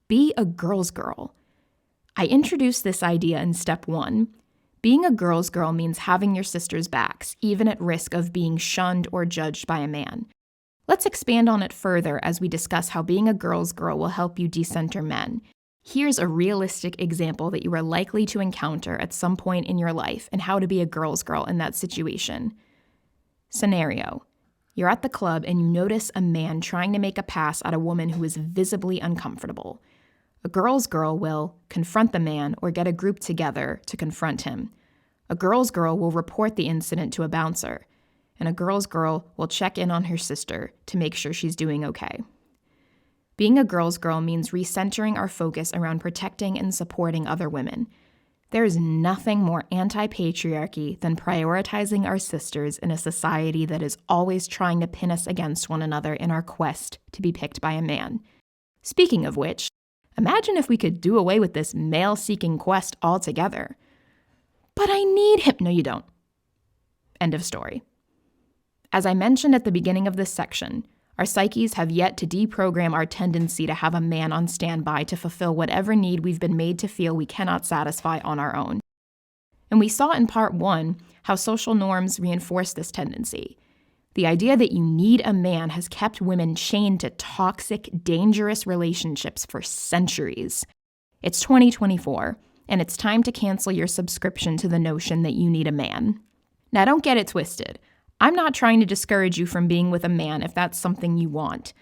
Be a girl's girl. I introduced this idea in step 1. Being a girl's girl means having your sister's backs, even at risk of being shunned or judged by a man. Let's expand on it further as we discuss how being a girl's girl will help you decenter men. Here's a realistic example that you are likely to encounter at some point in your life and how to be a girl's girl in that situation. Scenario: you're at the club and you notice a man trying to make a pass at a woman who is visibly uncomfortable. A girl's girl will confront the man or get a group together to confront him. A girl's girl will report the incident to a bouncer, and a girl's girl will check in on her sister to make sure she's doing okay. Being a girl's girl means recentering our focus around protecting and supporting other women. There is nothing more anti-patriarchy than prioritizing our sisters in a society that is always trying to pin us against one another in our quest to be picked by a man. Speaking of which, imagine if we could do away with this male-seeking quest altogether. But I need him. No, you don't. End of story. As I mentioned at the beginning of this section, our psyches have yet to deprogram our tendency to have a man on standby to fulfill whatever need we've been made to feel we cannot satisfy on our own. And we saw in part 1 how social norms reinforce this tendency. The idea that you need a man has kept women chained to toxic, dangerous relationships for centuries. It's 2024, and it's time to cancel your subscription to the notion that you need a man. Now, don't get it twisted. I'm not trying to discourage you from being with a man if that's something you want.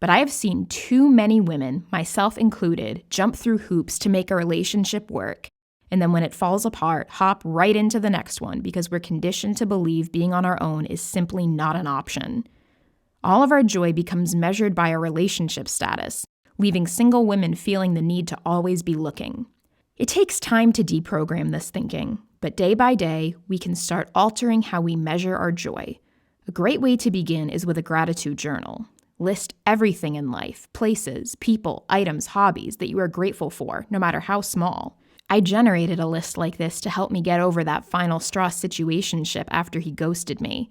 But I have seen too many women, myself included, jump through hoops to make a relationship work, and then when it falls apart, hop right into the next one because we're conditioned to believe being on our own is simply not an option. All of our joy becomes measured by our relationship status, leaving single women feeling the need to always be looking. It takes time to deprogram this thinking, but day by day, we can start altering how we measure our joy. A great way to begin is with a gratitude journal. List everything in life, places, people, items, hobbies that you are grateful for, no matter how small. I generated a list like this to help me get over that final straw situationship after he ghosted me.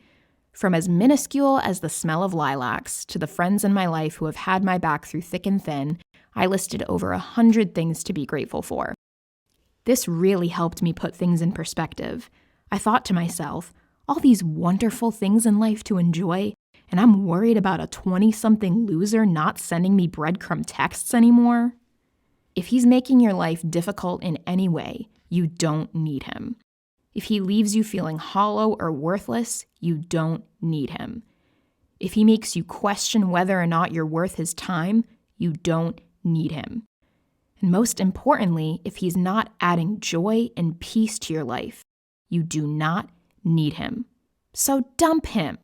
From as minuscule as the smell of lilacs to the friends in my life who have had my back through thick and thin, I listed over 100 things to be grateful for. This really helped me put things in perspective. I thought to myself, all these wonderful things in life to enjoy, and I'm worried about a 20-something loser not sending me breadcrumb texts anymore? If he's making your life difficult in any way, you don't need him. If he leaves you feeling hollow or worthless, you don't need him. If he makes you question whether or not you're worth his time, you don't need him. And most importantly, if he's not adding joy and peace to your life, you do not need him. So dump him.